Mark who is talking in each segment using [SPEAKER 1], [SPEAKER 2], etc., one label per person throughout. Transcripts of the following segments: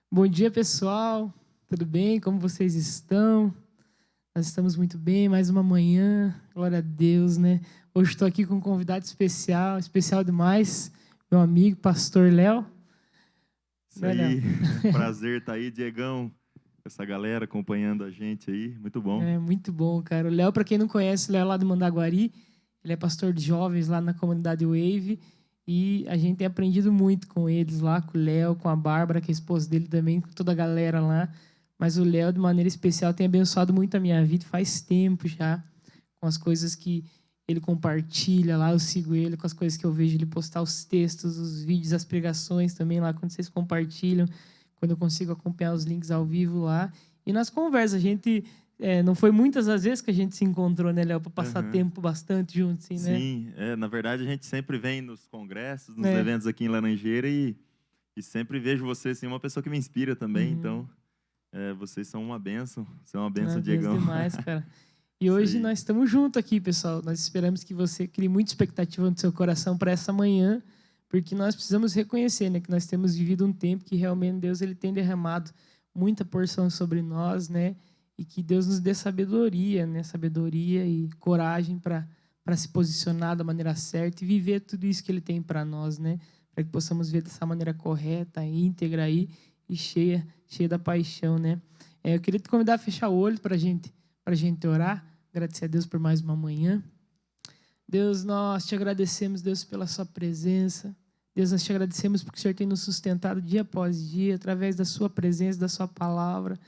[SPEAKER 1] Bom dia, pessoal. Tudo bem? Como vocês estão? Nós estamos muito bem. Mais uma manhã. Glória a Deus, né? Hoje estou aqui com um convidado especial, especial demais, meu amigo, pastor Léo.
[SPEAKER 2] Isso
[SPEAKER 1] Né, Léo?
[SPEAKER 2] aí, é um prazer estar aí, Diegão, com essa galera acompanhando a gente aí, muito bom.
[SPEAKER 1] É muito bom, cara. O Léo, para quem não conhece, o Léo é lá do Mandaguari. Ele é pastor de jovens lá na comunidade Wave. E a gente tem aprendido muito com eles lá, com o Léo, com a Bárbara, que é a esposa dele também, com toda a galera lá. Mas o Léo, de maneira especial, tem abençoado muito a minha vida faz tempo já, com as coisas que ele compartilha lá, eu sigo ele, com as coisas que eu vejo ele postar, os textos, os vídeos, as pregações também lá, quando vocês compartilham, quando eu consigo acompanhar os links ao vivo lá. E nas conversas, a gente não foi muitas as vezes que a gente se encontrou, né, Léo, para passar
[SPEAKER 2] Aham.
[SPEAKER 1] tempo bastante juntos, assim, né?
[SPEAKER 2] Sim, na verdade a gente sempre vem nos congressos, nos
[SPEAKER 1] É.
[SPEAKER 2] eventos aqui em Laranjeira e sempre vejo você assim, uma pessoa que me inspira também,
[SPEAKER 1] Uhum.
[SPEAKER 2] então vocês são uma bênção, você é uma
[SPEAKER 1] Ah,
[SPEAKER 2] bênção,
[SPEAKER 1] Deus
[SPEAKER 2] Diegão.
[SPEAKER 1] demais, cara. E
[SPEAKER 2] Isso
[SPEAKER 1] hoje
[SPEAKER 2] aí.
[SPEAKER 1] nós estamos juntos aqui, pessoal. Nós esperamos que você crie muita expectativa no seu coração para essa manhã, porque nós precisamos reconhecer, né, que nós temos vivido um tempo que realmente Deus ele tem derramado muita porção sobre nós, né? E que Deus nos dê sabedoria, né? Sabedoria e coragem para se posicionar da maneira certa e viver tudo isso que ele tem para nós, né? Para que possamos ver dessa maneira correta, íntegra aí e cheia da paixão, né? Eu queria te convidar a fechar o olho para a gente orar. Agradecer a Deus por mais uma manhã. Deus, nós te agradecemos, Deus, pela sua presença. Deus, nós te agradecemos porque o Senhor tem nos sustentado dia após dia, através da sua presença, da sua palavra.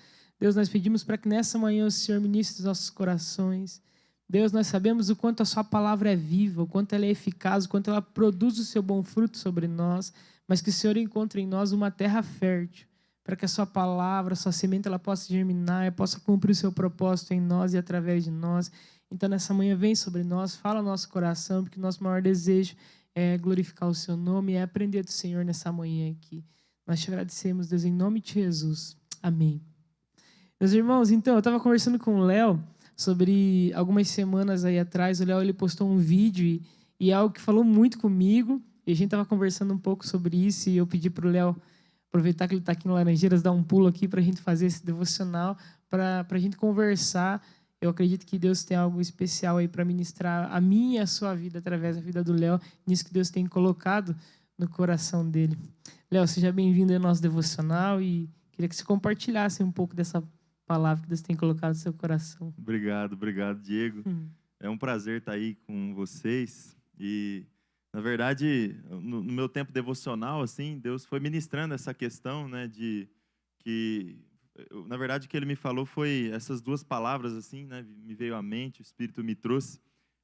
[SPEAKER 1] Deus, nós pedimos para que nessa manhã o Senhor ministre os nossos corações. Deus, nós sabemos o quanto a sua palavra é viva, o quanto ela é eficaz, o quanto ela produz o seu bom fruto sobre nós, mas que o Senhor encontre em nós uma terra fértil, para que a sua palavra, a sua semente, ela possa germinar, possa cumprir o seu propósito em nós e através de nós. Então, nessa manhã, vem sobre nós, fala nosso coração, porque o nosso maior desejo é glorificar o seu nome, é aprender do Senhor nessa manhã aqui. Nós te agradecemos, Deus, em nome de Jesus. Amém. Meus irmãos, então, eu estava conversando com o Léo sobre algumas semanas aí atrás. O Léo ele postou um vídeo e é algo que falou muito comigo. E a gente estava conversando um pouco sobre isso e eu pedi para o Léo aproveitar que ele está aqui em Laranjeiras, dar um pulo aqui para a gente fazer esse devocional, para a gente conversar. Eu acredito que Deus tem algo especial aí para ministrar a minha e a sua vida através da vida do Léo, nisso que Deus tem colocado no coração dele. Léo, seja bem-vindo ao nosso devocional e queria que você compartilhasse um pouco dessa palavra que Deus tem colocado no seu coração.
[SPEAKER 2] Obrigado, Diego. É um prazer estar aí com vocês e, na verdade, no meu tempo devocional, assim, Deus foi ministrando essa questão, né, de que, na verdade, o que Ele me falou foi essas duas palavras, assim, né, me veio à mente, o Espírito me trouxe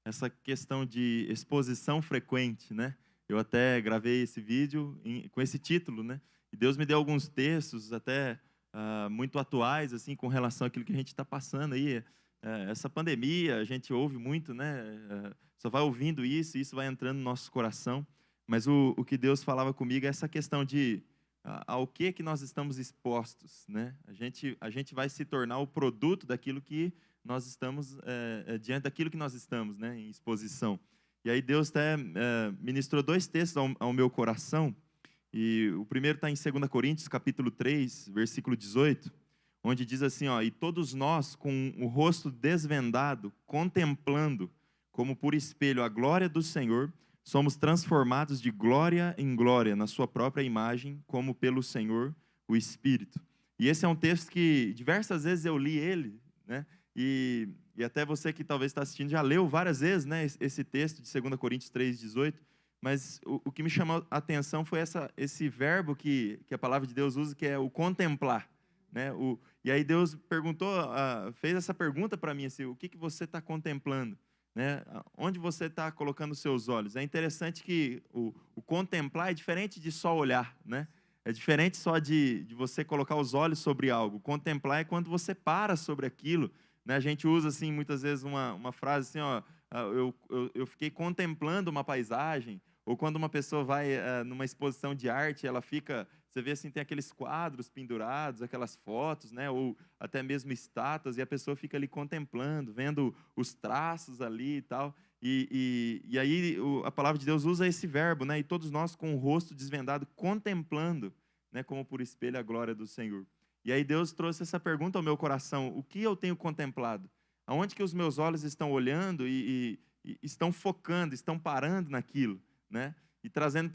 [SPEAKER 2] essa questão de exposição frequente, né. Eu até gravei esse vídeo com esse título, né, e Deus me deu alguns textos até muito atuais, assim, com relação àquilo que a gente está passando aí. Essa pandemia, a gente ouve muito, né? Só vai ouvindo isso e isso vai entrando no nosso coração. Mas o que Deus falava comigo é essa questão de ao que nós estamos expostos, né? A gente vai se tornar o produto daquilo que nós estamos, diante daquilo que nós estamos, né? Em exposição. E aí Deus até ministrou dois textos ao meu coração. E o primeiro está em 2 Coríntios, capítulo 3, versículo 18, onde diz assim, ó, e todos nós, com o rosto desvendado, contemplando, como por espelho, a glória do Senhor, somos transformados de glória em glória, na sua própria imagem, como pelo Senhor, o Espírito. E esse é um texto que diversas vezes eu li ele, né? E até você que talvez está assistindo já leu várias vezes, né, esse texto de 2 Coríntios 3,18. Mas o que me chamou a atenção foi esse verbo que a palavra de Deus usa, que é o contemplar, né? E aí Deus perguntou, fez essa pergunta para mim, assim, o que você está contemplando? Né? Onde você está colocando os seus olhos? É interessante que o contemplar é diferente de só olhar, né? É diferente só de você colocar os olhos sobre algo. Contemplar é quando você para sobre aquilo, né? A gente usa, assim, muitas vezes uma frase assim, ó, eu fiquei contemplando uma paisagem, ou quando uma pessoa vai numa exposição de arte, ela fica, você vê assim, tem aqueles quadros pendurados, aquelas fotos, né, ou até mesmo estátuas, e a pessoa fica ali contemplando, vendo os traços ali e tal. E aí a palavra de Deus usa esse verbo, né, e todos nós com o rosto desvendado, contemplando, né, como por espelho a glória do Senhor. E aí Deus trouxe essa pergunta ao meu coração: o que eu tenho contemplado? Aonde que os meus olhos estão olhando e estão focando, estão parando naquilo, né? E trazendo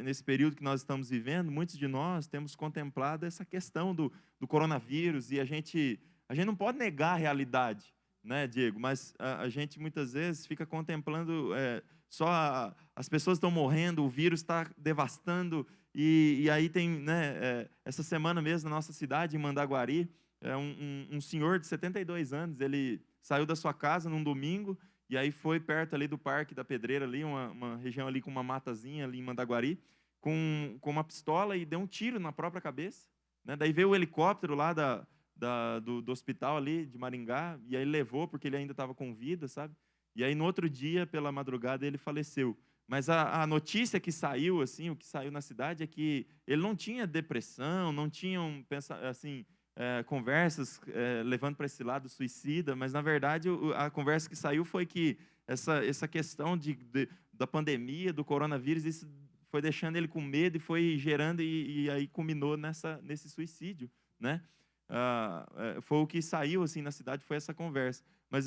[SPEAKER 2] nesse período que nós estamos vivendo, muitos de nós temos contemplado essa questão do coronavírus, e a gente não pode negar a realidade, né, Diego? Mas a gente muitas vezes fica contemplando as pessoas estão morrendo, o vírus está devastando, e aí tem, né, essa semana mesmo na nossa cidade, em Mandaguari, um senhor de 72 anos, ele saiu da sua casa num domingo, e aí foi perto ali do Parque da Pedreira, ali, uma região ali com uma matazinha ali em Mandaguari, com uma pistola, e deu um tiro na própria cabeça, né? Daí veio o helicóptero lá do hospital ali de Maringá, e aí levou, porque ele ainda estava com vida, sabe? E aí no outro dia, pela madrugada, ele faleceu. Mas a notícia que saiu, assim, o que saiu na cidade é que ele não tinha depressão, não tinham, assim, conversas levando para esse lado suicida, mas, na verdade, a conversa que saiu foi que essa questão da pandemia, do coronavírus, isso foi deixando ele com medo e foi gerando, e aí culminou nesse suicídio, né? Foi o que saiu, assim, na cidade, foi essa conversa. Mas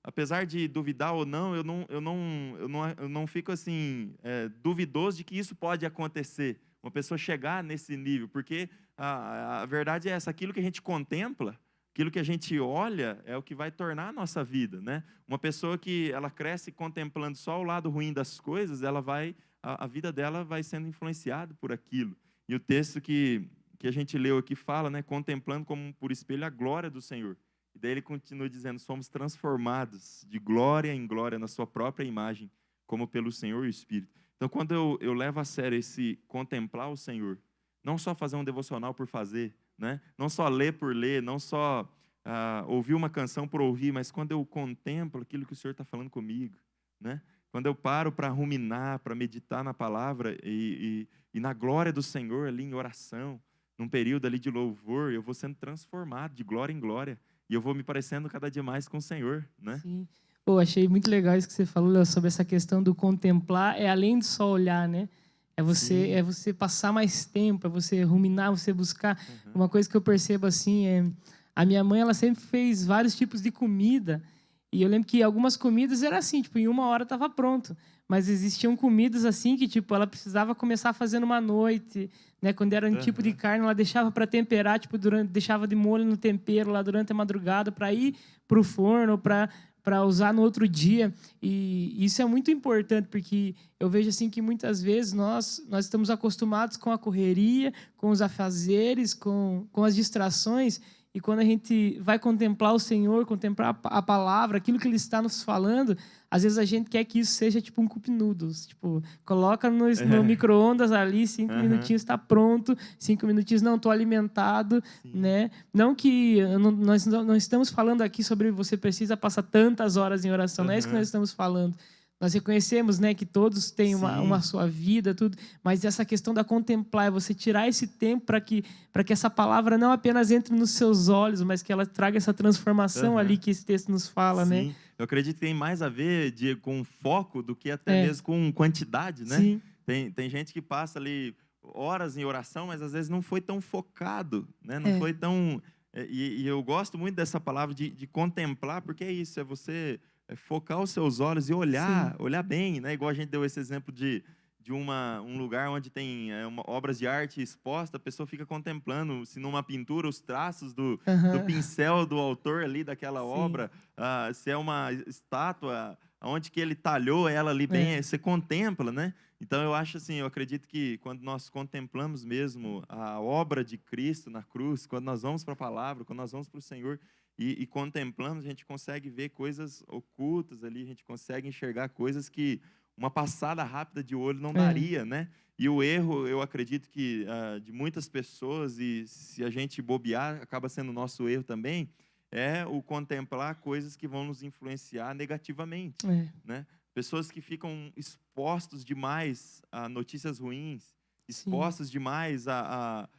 [SPEAKER 2] apesar de duvidar ou não, eu não fico, assim, duvidoso de que isso pode acontecer, uma pessoa chegar nesse nível, porque a verdade é essa: aquilo que a gente contempla, aquilo que a gente olha, é o que vai tornar a nossa vida, né? Uma pessoa que ela cresce contemplando só o lado ruim das coisas, a vida dela vai sendo influenciada por aquilo. E o texto que a gente leu aqui fala, né, contemplando como por espelho a glória do Senhor. E daí ele continua dizendo: somos transformados de glória em glória na sua própria imagem, como pelo Senhor e o Espírito. Então, quando eu levo a sério esse contemplar o Senhor, não só fazer um devocional por fazer, né? Não só ler por ler, não só ouvir uma canção por ouvir, mas quando eu contemplo aquilo que o Senhor está falando comigo, né? Quando eu paro para ruminar, para meditar na palavra e na glória do Senhor ali em oração, num período ali de louvor, eu vou sendo transformado de glória em glória, e eu vou me parecendo cada dia mais com o Senhor, né?
[SPEAKER 1] Sim. Pô, achei muito legal isso que você falou, Léo, sobre essa questão do contemplar. É além de só olhar, né? É você passar mais tempo, é você ruminar, você buscar. Uma coisa que eu percebo assim a minha mãe, ela sempre fez vários tipos de comida, e eu lembro que algumas comidas era assim, tipo, em 1 hora estava pronto. Mas existiam comidas assim que, tipo, ela precisava começar a fazer numa noite, né? Quando era um tipo de carne, ela deixava para temperar, tipo, deixava de molho no tempero lá durante a madrugada para ir para o forno, para usar no outro dia. E isso é muito importante, porque eu vejo assim que muitas vezes nós estamos acostumados com a correria, com os afazeres, com as distrações, e quando a gente vai contemplar o Senhor, contemplar a palavra, aquilo que Ele está nos falando, às vezes a gente quer que isso seja tipo um cup noodles. Tipo, coloca no micro-ondas ali, 5 minutinhos está pronto, 5 minutinhos não estou alimentado, né? Não que nós não estamos falando aqui sobre você precisa passar tantas horas em oração, não é isso que nós estamos falando. Nós reconhecemos, né, que todos têm uma sua vida, tudo, mas essa questão da contemplar, é você tirar esse tempo para que essa palavra não apenas entre nos seus olhos, mas que ela traga essa transformação ali que esse texto nos fala, né?
[SPEAKER 2] Sim, eu acredito que tem mais a ver com foco do que até mesmo com quantidade, né?
[SPEAKER 1] Sim.
[SPEAKER 2] Tem gente que passa ali horas em oração, mas às vezes não foi tão focado, né? Não foi tão... E eu gosto muito dessa palavra de contemplar, porque é isso, é você focar os seus olhos e olhar bem, né? Igual a gente deu esse exemplo de um lugar onde tem obras de arte exposta, a pessoa fica contemplando, se numa pintura, os traços do pincel do autor ali daquela obra, se é uma estátua, onde que ele talhou ela ali bem, você contempla, né? Então eu acho assim, eu acredito que quando nós contemplamos mesmo a obra de Cristo na cruz, quando nós vamos para a palavra, quando nós vamos para o Senhor e contemplamos, a gente consegue ver coisas ocultas ali, a gente consegue enxergar coisas que uma passada rápida de olho não daria, né? E o erro, eu acredito que de muitas pessoas, e se a gente bobear, acaba sendo o nosso erro também, é o contemplar coisas que vão nos influenciar negativamente, né? Pessoas que ficam expostos demais a notícias ruins, expostos demais a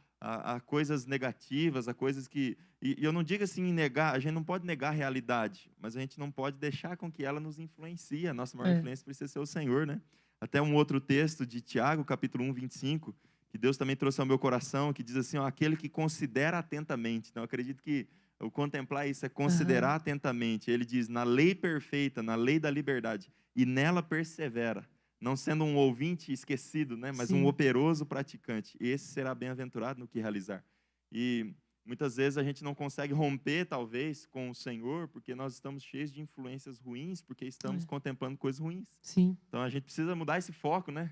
[SPEAKER 2] coisas negativas, a coisas que... E eu não digo assim negar, a gente não pode negar a realidade, mas a gente não pode deixar com que ela nos influencie. A nossa maior influência precisa ser o Senhor, né? Até um outro texto de Tiago, capítulo 1, 25, que Deus também trouxe ao meu coração, que diz assim, ó, aquele que considera atentamente. Então, eu acredito que o contemplar isso é considerar atentamente. Ele diz, na lei perfeita, na lei da liberdade, e nela persevera, não sendo um ouvinte esquecido, né, mas um operoso praticante. Esse será bem-aventurado no que realizar. E muitas vezes a gente não consegue romper, talvez, com o Senhor, porque nós estamos cheios de influências ruins, porque estamos contemplando coisas ruins.
[SPEAKER 1] Sim.
[SPEAKER 2] Então, a gente precisa mudar esse foco, né?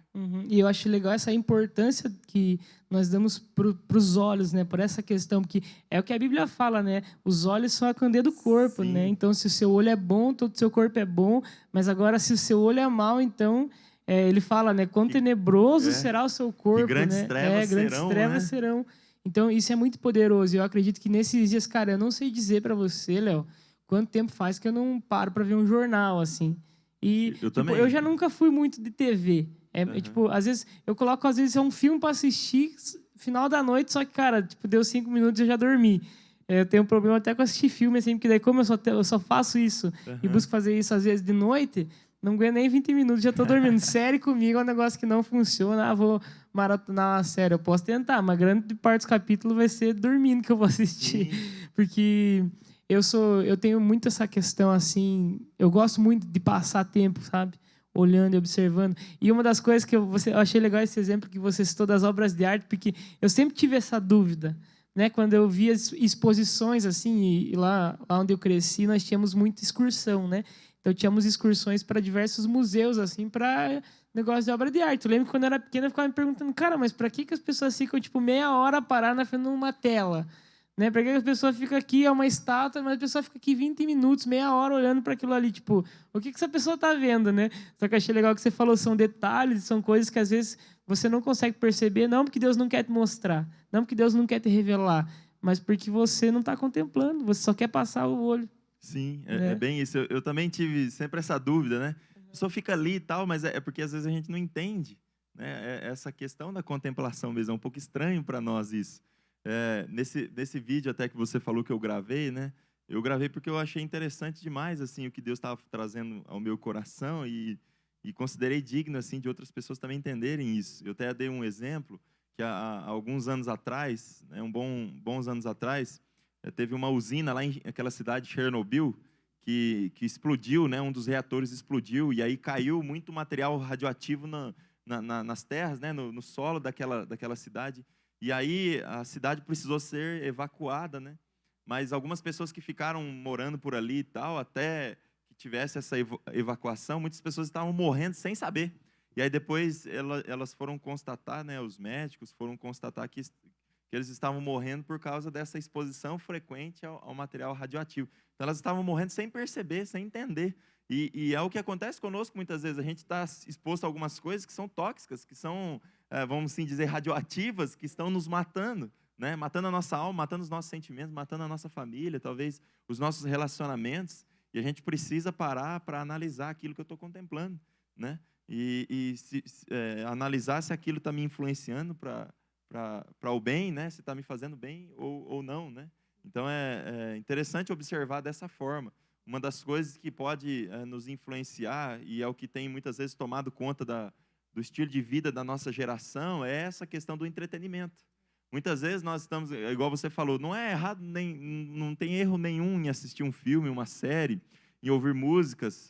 [SPEAKER 1] E eu acho legal essa importância que nós damos para os olhos, né? Por essa questão, porque é o que a Bíblia fala, né? Os olhos são a candeia do corpo, né? Então, se o seu olho é bom, todo o seu corpo é bom. Mas agora, se o seu olho é mau, então... ele fala, né? Quão tenebroso será o seu corpo,
[SPEAKER 2] que grandes
[SPEAKER 1] né?
[SPEAKER 2] Trevas
[SPEAKER 1] grandes
[SPEAKER 2] serão,
[SPEAKER 1] trevas
[SPEAKER 2] né?
[SPEAKER 1] serão. Então, isso é muito poderoso. E eu acredito que nesses dias, cara, eu não sei dizer para você, Léo, quanto tempo faz que eu não paro para ver um jornal, assim. E, eu já nunca fui muito de TV. Tipo, às vezes, eu coloco, às vezes, um filme para assistir, final da noite, só que, cara, tipo, deu 5 minutos e eu já dormi. Eu tenho um problema até com assistir filme, assim, porque daí, como eu só faço isso e busco fazer isso, às vezes, de noite, não ganho nem 20 minutos, já estou dormindo. Série comigo é um negócio que não funciona. Vou maratonar uma série. Eu posso tentar, mas grande parte dos capítulos vai ser dormindo que eu vou assistir. Porque eu tenho muito essa questão, assim, eu gosto muito de passar tempo, sabe? Olhando e observando. E uma das coisas que eu achei legal esse exemplo que você citou das obras de arte, porque eu sempre tive essa dúvida, né? Quando eu via exposições, assim, e lá onde eu cresci, nós tínhamos muita excursão, né? Então, tínhamos excursões para diversos museus, assim, para negócio de obra de arte. Eu lembro que quando eu era pequena, eu ficava me perguntando, cara, mas para que as pessoas ficam, tipo, meia hora paradas na frente de uma tela? Né? Para que as pessoas ficam aqui, é uma estátua, mas a pessoa fica aqui 20 minutos, meia hora olhando para aquilo ali, tipo, o que essa pessoa está vendo, né? Só que eu achei legal que você falou, são detalhes, são coisas que às vezes você não consegue perceber, não porque Deus não quer te mostrar, não porque Deus não quer te revelar, mas porque você não está contemplando, você só quer passar o olho.
[SPEAKER 2] Sim, é bem isso. Eu também tive sempre essa dúvida, né? A pessoa fica ali e tal, mas é porque às vezes a gente não entende, né? Essa questão da contemplação mesmo, é um pouco estranho para nós isso. Nesse vídeo até que você falou que eu gravei, né? Eu gravei porque eu achei interessante demais assim o que Deus estava trazendo ao meu coração e considerei digno assim de outras pessoas também entenderem isso. Eu até dei um exemplo que há alguns anos atrás, né, bons anos atrás, teve uma usina lá em aquela cidade de Chernobyl que explodiu, né? Um dos reatores explodiu e aí caiu muito material radioativo nas terras, né? No solo daquela cidade. E aí a cidade precisou ser evacuada, né? Mas algumas pessoas que ficaram morando por ali e tal, até que tivesse essa evacuação, muitas pessoas estavam morrendo sem saber. E aí depois elas foram constatar, né? Os médicos foram constatar que eles estavam morrendo por causa dessa exposição frequente ao material radioativo. Então, elas estavam morrendo sem perceber, sem entender. E é o que acontece conosco muitas vezes. A gente está exposto a algumas coisas que são tóxicas, que são, vamos assim dizer, radioativas, que estão nos matando, né? Matando a nossa alma, matando os nossos sentimentos, matando a nossa família, talvez os nossos relacionamentos. E a gente precisa parar para analisar aquilo que eu estou contemplando, né? Analisar se aquilo está me influenciando para o bem, né? Se está me fazendo bem ou não, né? Então, é interessante observar dessa forma. Uma das coisas que pode nos influenciar, e é o que tem muitas vezes tomado conta do estilo de vida da nossa geração, é essa questão do entretenimento. Muitas vezes nós estamos, igual você falou, não é errado, não tem erro nenhum em assistir um filme, uma série, em ouvir músicas,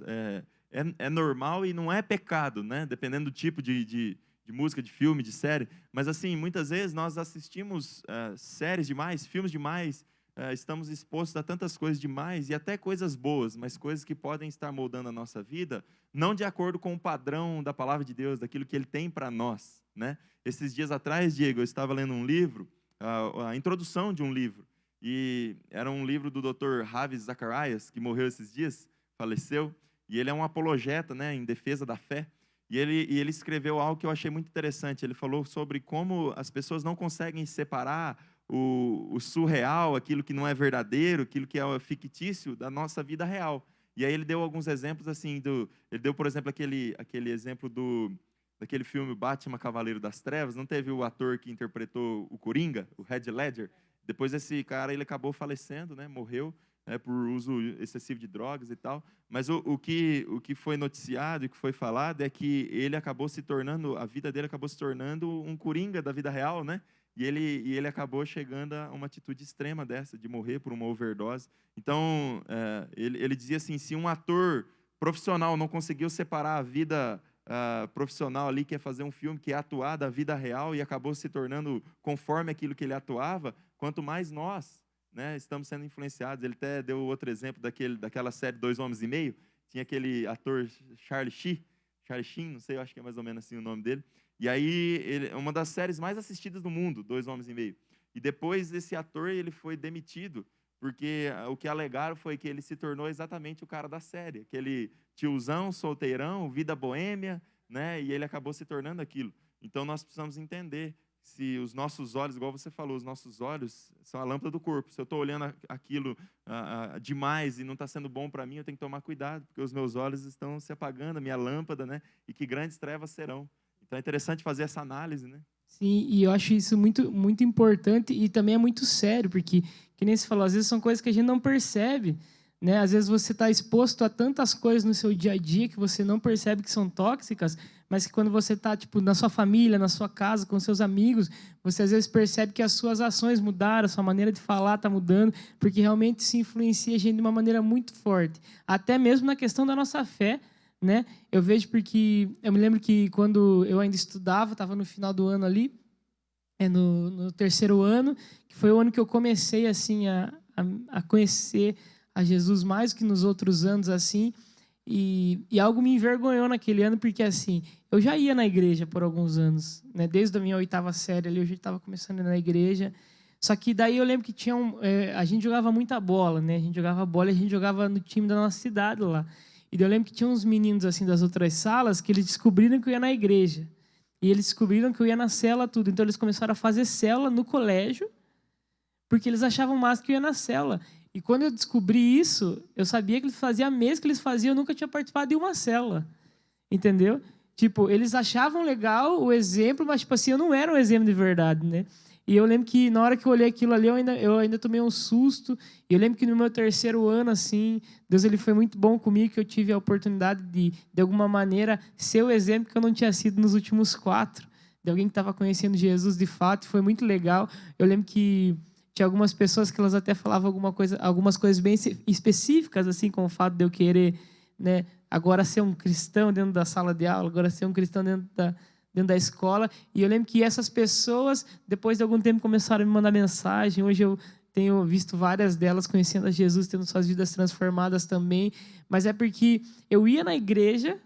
[SPEAKER 2] é normal e não é pecado, né? Dependendo do tipo de música, de filme, de série. Mas, assim, muitas vezes nós assistimos séries demais, filmes demais, estamos expostos a tantas coisas demais e até coisas boas, mas coisas que podem estar moldando a nossa vida, não de acordo com o padrão da palavra de Deus, daquilo que Ele tem para nós, né? Esses dias atrás, Diego, eu estava lendo um livro, a introdução de um livro, e era um livro do Dr. Ravi Zacharias, que morreu esses dias, faleceu, e ele é um apologeta, né, em defesa da fé. E ele escreveu algo que eu achei muito interessante. Ele falou sobre como as pessoas não conseguem separar o surreal, aquilo que não é verdadeiro, aquilo que é fictício, da nossa vida real. E aí ele deu alguns exemplos assim, ele deu, por exemplo, aquele exemplo daquele filme Batman Cavaleiro das Trevas. Não teve o ator que interpretou o Coringa, o Heath Ledger? Depois esse cara ele acabou falecendo, né? Morreu. por uso excessivo de drogas e tal. Mas o que foi noticiado e o que foi falado é que ele acabou se tornando, a vida dele acabou se tornando um coringa da vida real, né? E ele acabou chegando a uma atitude extrema dessa, de morrer por uma overdose. Então, ele dizia assim, se um ator profissional não conseguiu separar a vida profissional ali, que é fazer um filme, que é atuar da vida real, e acabou se tornando conforme aquilo que ele atuava, quanto mais nós, né, estamos sendo influenciados. Ele até deu outro exemplo daquela série Dois Homens e Meio. Tinha aquele ator Charlie Sheen, não sei, eu acho que é mais ou menos assim o nome dele. E aí, uma das séries mais assistidas do mundo, Dois Homens e Meio. E depois esse ator ele foi demitido, porque o que alegaram foi que ele se tornou exatamente o cara da série, aquele tiozão, solteirão, vida boêmia, né? E ele acabou se tornando aquilo. Então nós precisamos entender se os nossos olhos, igual você falou, os nossos olhos são a lâmpada do corpo. Se eu estou olhando aquilo demais e não está sendo bom para mim, eu tenho que tomar cuidado, porque os meus olhos estão se apagando, a minha lâmpada, né? E que grandes trevas serão. Então é interessante fazer essa análise, né?
[SPEAKER 1] Sim, e eu acho isso muito, muito importante e também é muito sério, porque, que nem você falou, às vezes são coisas que a gente não percebe, né? Às vezes você está exposto a tantas coisas no seu dia a dia que você não percebe que são tóxicas, mas que quando você está tipo, na sua família, na sua casa, com seus amigos, você às vezes percebe que as suas ações mudaram, a sua maneira de falar está mudando, porque realmente se influencia a gente de uma maneira muito forte. Até mesmo na questão da nossa fé, né? Eu vejo porque eu me lembro que quando eu ainda estudava, estava no final do ano ali, no terceiro ano, que foi o ano que eu comecei assim a conhecer a Jesus mais que nos outros anos assim, e algo me envergonhou naquele ano porque assim eu já ia na igreja por alguns anos, né? Desde a minha 8ª série ali eu já estava começando a ir na igreja. Só que daí eu lembro que tinha a gente jogava muita bola, né? A gente jogava bola e a gente jogava no time da nossa cidade lá. E eu lembro que tinha uns meninos assim das outras salas que eles descobriram que eu ia na igreja. E eles descobriram que eu ia na célula tudo. Então eles começaram a fazer célula no colégio, porque eles achavam mais que eu ia na célula. E quando eu descobri isso, eu sabia que eles faziam a mesma que eles faziam, eu nunca tinha participado de uma célula. Entendeu? Tipo, eles achavam legal o exemplo, mas tipo assim, eu não era um exemplo de verdade, né? E eu lembro que na hora que eu olhei aquilo ali, eu ainda tomei um susto. E eu lembro que no meu terceiro ano, assim, Deus ele foi muito bom comigo, que eu tive a oportunidade de alguma maneira, ser o exemplo que eu não tinha sido nos últimos 4. De alguém que estava conhecendo Jesus de fato. Foi muito legal. Eu lembro que tinha algumas pessoas que elas até falavam algumas coisas bem específicas, assim, com o fato de eu querer, né, agora ser um cristão dentro da sala de aula, agora ser um cristão dentro da escola. E eu lembro que essas pessoas, depois de algum tempo, começaram a me mandar mensagem. Hoje eu tenho visto várias delas conhecendo a Jesus, tendo suas vidas transformadas também. Mas é porque eu ia na igreja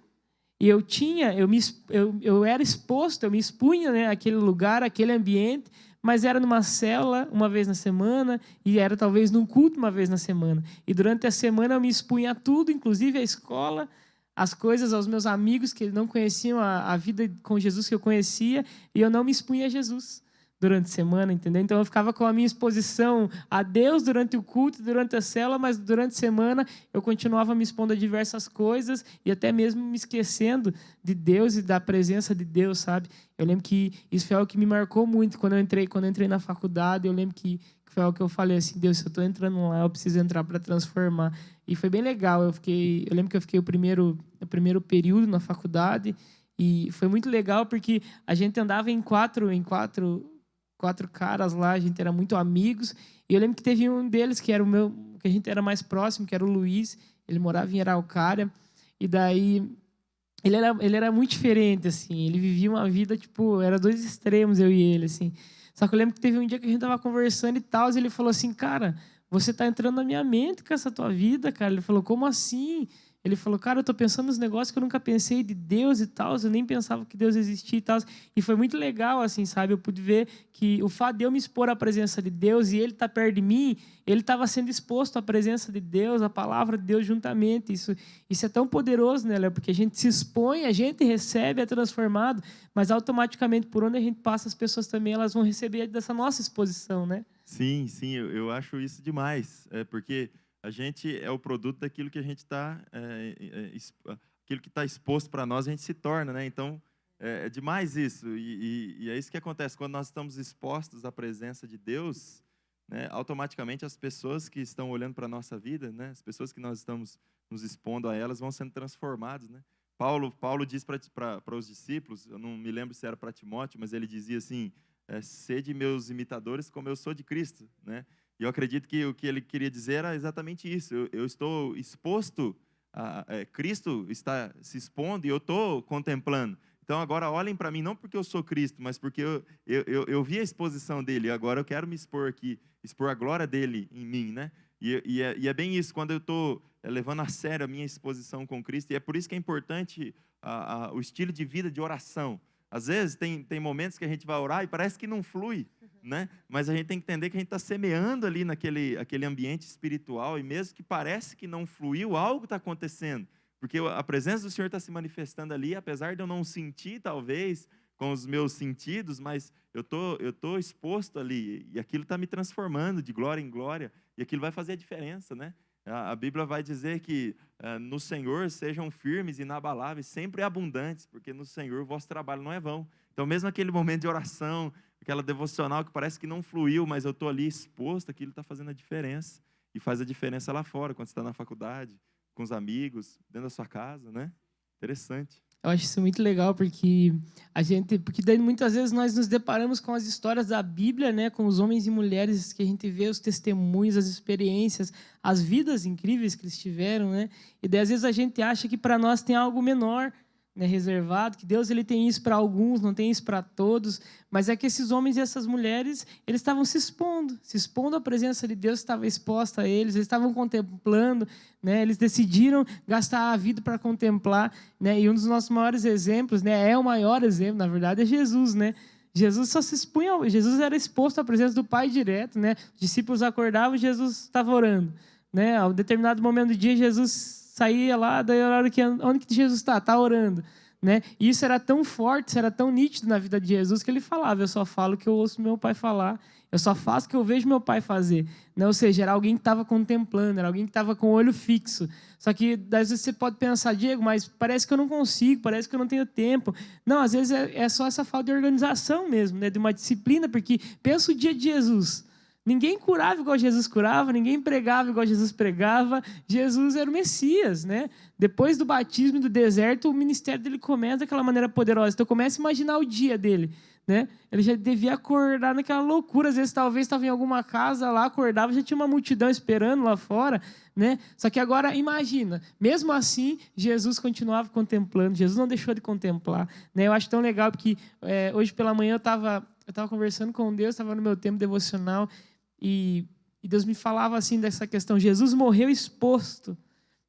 [SPEAKER 1] e eu era exposto, eu me expunha, né, àquele lugar, àquele ambiente, mas era numa célula uma vez na semana e era talvez num culto uma vez na semana. E durante a semana eu me expunha a tudo, inclusive a escola, as coisas, aos meus amigos que não conheciam a vida com Jesus que eu conhecia, e eu não me expunha a Jesus durante a semana, entendeu? Então eu ficava com a minha exposição a Deus durante o culto, durante a célula, mas durante a semana eu continuava me expondo a diversas coisas e até mesmo me esquecendo de Deus e da presença de Deus, sabe? Eu lembro que isso foi algo que me marcou muito quando eu entrei na faculdade. Eu lembro que foi algo que eu falei assim: Deus, se eu estou entrando lá, eu preciso entrar para transformar. E foi bem legal. Eu lembro que eu fiquei o primeiro período na faculdade e foi muito legal porque a gente andava em quatro caras lá, a gente era muito amigos. E eu lembro que teve um deles que era que a gente era mais próximo, que era o Luiz. Ele morava em Araucária. E daí ele era muito diferente, assim. Ele vivia uma vida, tipo, era dois extremos, eu e ele, assim. Só que eu lembro que teve um dia que a gente tava conversando e tal, e ele falou assim: cara, você tá entrando na minha mente com essa tua vida, cara. Ele falou: como assim? Ele falou: cara, eu tô pensando nos negócios que eu nunca pensei de Deus e tal, eu nem pensava que Deus existia e tal. E foi muito legal, assim, sabe? Eu pude ver que o fato de eu me expor à presença de Deus e ele estar perto de mim, ele estava sendo exposto à presença de Deus, à palavra de Deus juntamente. Isso é tão poderoso, né, Léo? Porque a gente se expõe, a gente recebe, é transformado, mas automaticamente, por onde a gente passa, as pessoas também elas vão receber dessa nossa exposição, né?
[SPEAKER 2] Sim, sim, eu acho isso demais, porque a gente é o produto daquilo que a gente está, aquilo que está exposto para nós, a gente se torna, né? Então, é demais isso, e é isso que acontece, quando nós estamos expostos à presença de Deus, né, automaticamente as pessoas que estão olhando para a nossa vida, né, as pessoas que nós estamos nos expondo a elas vão sendo transformadas, né? Paulo diz para os discípulos, eu não me lembro se era para Timóteo, mas ele dizia assim, sede meus imitadores como eu sou de Cristo, né? E eu acredito que o que ele queria dizer era exatamente isso. Eu estou exposto, Cristo está se expondo e eu estou contemplando. Então, agora olhem para mim, não porque eu sou Cristo, mas porque eu vi a exposição dele. Agora eu quero me expor aqui, expor a glória dele em mim, né? E é bem isso, quando eu estou levando a sério a minha exposição com Cristo. E é por isso que é importante o estilo de vida de oração. Às vezes tem momentos que a gente vai orar e parece que não flui, né? Mas a gente tem que entender que a gente está semeando ali aquele ambiente espiritual, e mesmo que parece que não fluiu, algo está acontecendo. Porque a presença do Senhor está se manifestando ali, apesar de eu não sentir, talvez, com os meus sentidos, mas eu tô exposto ali, e aquilo está me transformando de glória em glória, e aquilo vai fazer a diferença, né? A Bíblia vai dizer que no Senhor sejam firmes e inabaláveis, sempre abundantes, porque no Senhor o vosso trabalho não é vão. Então, mesmo aquele momento de oração, aquela devocional que parece que não fluiu, mas eu estou ali exposto, aquilo está fazendo a diferença. E faz a diferença lá fora, quando você está na faculdade, com os amigos, dentro da sua casa, né? Interessante.
[SPEAKER 1] Eu acho isso muito legal, porque daí muitas vezes nós nos deparamos com as histórias da Bíblia, né, com os homens e mulheres que a gente vê os testemunhos, as experiências, as vidas incríveis que eles tiveram, né? E daí às vezes a gente acha que para nós tem algo menor, né, reservado, que Deus ele tem isso para alguns, não tem isso para todos, mas é que esses homens e essas mulheres, eles estavam se expondo à presença de Deus, estava exposta a eles estavam contemplando, né, eles decidiram gastar a vida para contemplar, né, e um dos nossos maiores exemplos, né, o maior exemplo, na verdade, é Jesus, né? Jesus só se expunha, Jesus era exposto à presença do Pai direto, né? Os discípulos acordavam, Jesus estava orando, né? A um determinado momento do dia, Jesus saía lá, daí a hora que onde que Jesus está? Está orando, né? E isso era tão forte, isso era tão nítido na vida de Jesus que ele falava: eu só falo o que eu ouço meu Pai falar, eu só faço o que eu vejo meu Pai fazer, né? Ou seja, era alguém que estava contemplando, era alguém que estava com o olho fixo. Só que às vezes você pode pensar: Diego, mas parece que eu não consigo, parece que eu não tenho tempo. Não, às vezes é só essa falta de organização mesmo, né? De uma disciplina, porque pensa o dia de Jesus. Ninguém curava igual Jesus curava, ninguém pregava igual Jesus pregava. Jesus era o Messias, né? Depois do batismo e do deserto, o ministério dele começa daquela maneira poderosa. Então, começa a imaginar o dia dele, né? Ele já devia acordar naquela loucura. Às vezes, talvez, estava em alguma casa lá, acordava, já tinha uma multidão esperando lá fora, né? Só que agora, imagina, mesmo assim, Jesus continuava contemplando. Jesus não deixou de contemplar, né? Eu acho tão legal, porque hoje pela manhã eu estava conversando com Deus, estava no meu tempo devocional, e Deus me falava assim dessa questão: Jesus morreu exposto,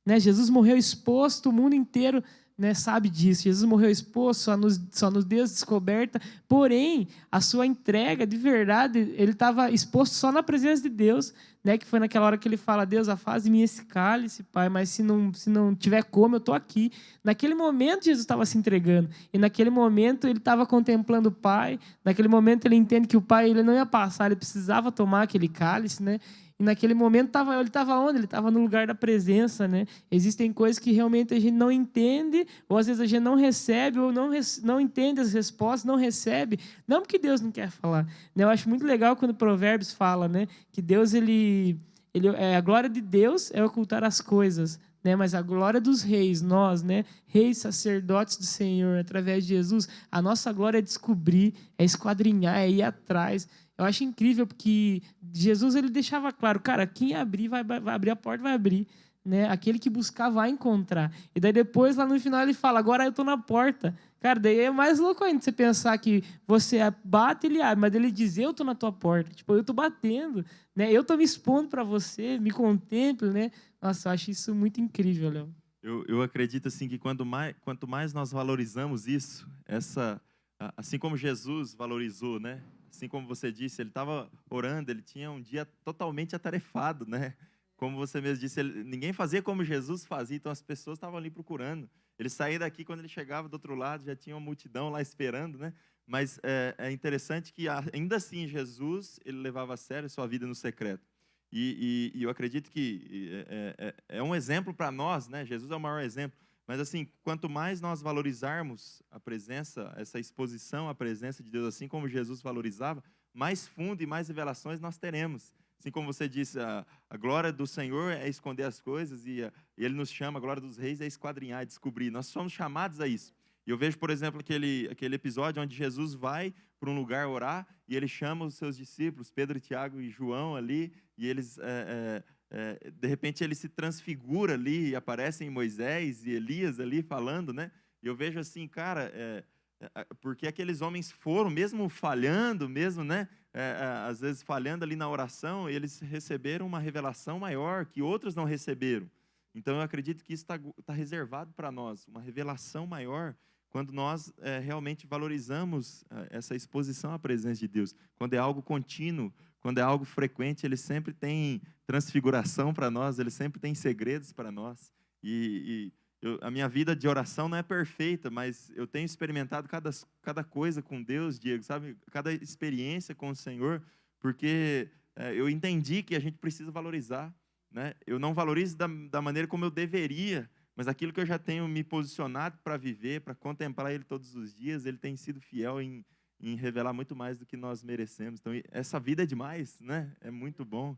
[SPEAKER 1] né? Jesus morreu exposto, o mundo inteiro, né, sabe disso. Jesus morreu exposto, só nos Deus descoberta. Porém, a sua entrega de verdade, ele estava exposto só na presença de Deus, né? Que foi naquela hora que ele fala: Deus, afaste de mim esse cálice, Pai, mas se não tiver como, eu estou aqui. Naquele momento, Jesus estava se entregando. E naquele momento, ele estava contemplando o Pai. Naquele momento, ele entende que o Pai ele não ia passar, ele precisava tomar aquele cálice, né? E naquele momento ele estava onde? Ele estava no lugar da presença, né? Existem coisas que realmente a gente não entende, ou às vezes a gente não recebe, ou não entende as respostas, não recebe, não porque Deus não quer falar, né? Eu acho muito legal quando Provérbios fala, né, que Deus a glória de Deus é ocultar as coisas, né? Mas a glória dos reis, nós, né, reis sacerdotes do Senhor, através de Jesus, a nossa glória é descobrir, é esquadrinhar, é ir atrás. Eu acho incrível porque Jesus ele deixava claro: cara, quem abrir vai abrir a porta, vai abrir, né? Aquele que buscar vai encontrar. E daí depois lá no final ele fala: agora eu estou na porta. Cara, daí é mais louco ainda você pensar que você bate e ele abre, mas ele diz: eu estou na tua porta. Tipo, eu estou batendo, né? Eu estou me expondo para você, me contemple, né? Nossa, eu acho isso muito incrível, Léo.
[SPEAKER 2] Eu acredito assim que quanto mais nós valorizamos isso, assim como Jesus valorizou, né? Assim como você disse, ele estava orando, ele tinha um dia totalmente atarefado, né? Como você mesmo disse, ninguém fazia como Jesus fazia, então as pessoas estavam ali procurando. Ele saía daqui, quando ele chegava do outro lado, já tinha uma multidão lá esperando, né? Mas é interessante que ainda assim Jesus ele levava a sério a sua vida no secreto. E eu acredito que é um exemplo para nós, né? Jesus é o maior exemplo. Mas assim, quanto mais nós valorizarmos a presença, essa exposição à presença de Deus, assim como Jesus valorizava, mais fundo e mais revelações nós teremos. Assim como você disse, a glória do Senhor é esconder as coisas e Ele nos chama, a glória dos reis é esquadrinhar, é descobrir. Nós somos chamados a isso. E eu vejo, por exemplo, aquele episódio onde Jesus vai para um lugar orar e Ele chama os seus discípulos, Pedro, Tiago e João ali, e eles, de repente, Ele se transfigura ali e aparecem Moisés e Elias ali falando, né? E eu vejo assim, cara, porque aqueles homens foram, mesmo falhando, mesmo, né? Às vezes falhando ali na oração, eles receberam uma revelação maior que outros não receberam. Então eu acredito que isso está reservado para nós, uma revelação maior, quando nós realmente valorizamos essa exposição à presença de Deus. Quando é algo contínuo, quando é algo frequente, Ele sempre tem transfiguração para nós, Ele sempre tem segredos para nós. A minha vida de oração não é perfeita, mas eu tenho experimentado cada coisa com Deus, Diego, sabe? Cada experiência com o Senhor, porque eu entendi que a gente precisa valorizar, né? Eu não valorizo da maneira como eu deveria, mas aquilo que eu já tenho me posicionado para viver, para contemplar Ele todos os dias, Ele tem sido fiel em revelar muito mais do que nós merecemos. Então, essa vida é demais, né? É muito bom.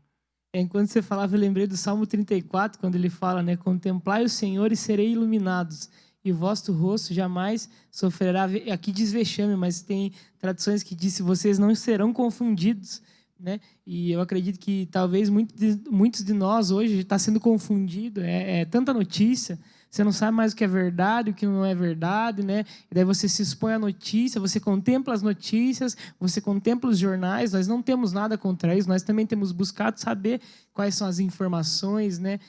[SPEAKER 1] Enquanto você falava, eu lembrei do Salmo 34, quando ele fala, né? Contemplai o Senhor e serei iluminados, e o vosso rosto jamais sofrerá. Aqui diz vexame, mas tem traduções que dizem, vocês não serão confundidos, né? E eu acredito que talvez muitos de nós hoje está sendo confundido, tanta notícia, você não sabe mais o que é verdade, o que não é verdade, né? E daí você se expõe à notícia, você contempla as notícias, você contempla os jornais. Nós não temos nada contra isso, nós também temos buscado saber quais são as informações, né?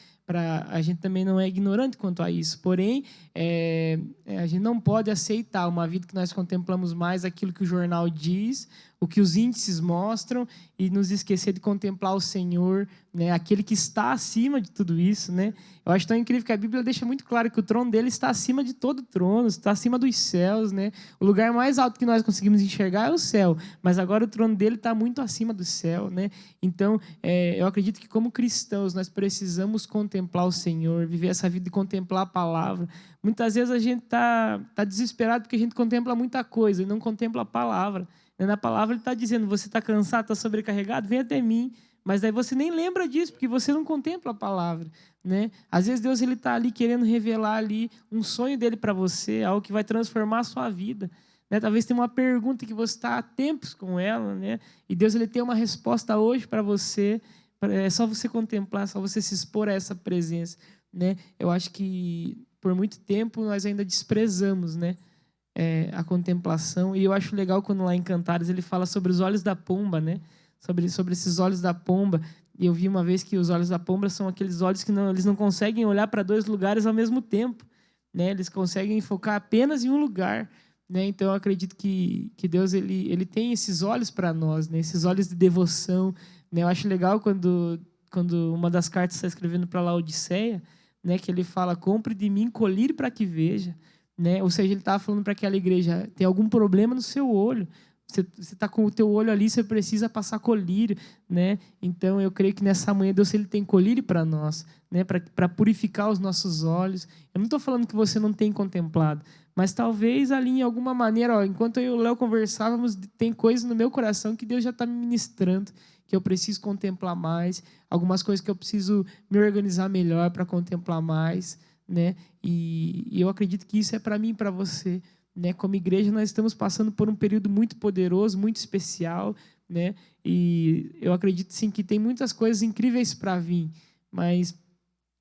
[SPEAKER 1] A gente também não é ignorante quanto a isso. Porém, a gente não pode aceitar uma vida que nós contemplamos mais aquilo que o jornal diz, o que os índices mostram, e nos esquecer de contemplar o Senhor, né? Aquele que está acima de tudo isso, né? Eu acho tão incrível que a Bíblia deixa muito claro que o trono dele está acima de todo trono, está acima dos céus, né? O lugar mais alto que nós conseguimos enxergar é o céu, mas agora o trono dele está muito acima do céu, né? Então, eu acredito que como cristãos nós precisamos contemplar o Senhor, viver essa vida de contemplar a palavra. Muitas vezes a gente tá desesperado porque a gente contempla muita coisa e não contempla a palavra. Na palavra ele está dizendo, você está cansado, está sobrecarregado, vem até mim. Mas daí você nem lembra disso, porque você não contempla a palavra, né? Às vezes Deus está ali querendo revelar ali um sonho dele para você, algo que vai transformar a sua vida, né? Talvez tenha uma pergunta que você está há tempos com ela, né? E Deus ele tem uma resposta hoje para você. É só você contemplar, só você se expor a essa presença, né? Eu acho que por muito tempo nós ainda desprezamos, né? A contemplação. E eu acho legal quando lá em Cantares ele fala sobre os olhos da pomba, né? Sobre esses olhos da pomba. E eu vi uma vez que os olhos da pomba são aqueles olhos que eles não conseguem olhar para dois lugares ao mesmo tempo, né? Eles conseguem focar apenas em um lugar, né? Então eu acredito que Deus ele tem esses olhos para nós, né? Esses olhos de devoção, né? Eu acho legal quando uma das cartas está escrevendo para Laodiceia, né? Que ele fala, compre de mim colírio para que veja, né? Ou seja, ele estava falando para aquela igreja, tem algum problema no seu olho, você está com o teu olho ali, você precisa passar colírio, né? Então eu creio que nessa manhã Deus ele tem colírio para nós, né? Para purificar os nossos olhos. Eu não estou falando que você não tem contemplado, mas talvez ali em alguma maneira, enquanto eu e o Léo conversávamos, tem coisas no meu coração que Deus já está me ministrando, que eu preciso contemplar mais, algumas coisas que eu preciso me organizar melhor para contemplar mais, né? E eu acredito que isso é para mim e para você, né? Como igreja nós estamos passando por um período muito poderoso, muito especial, né? E eu acredito sim que tem muitas coisas incríveis para vir, mas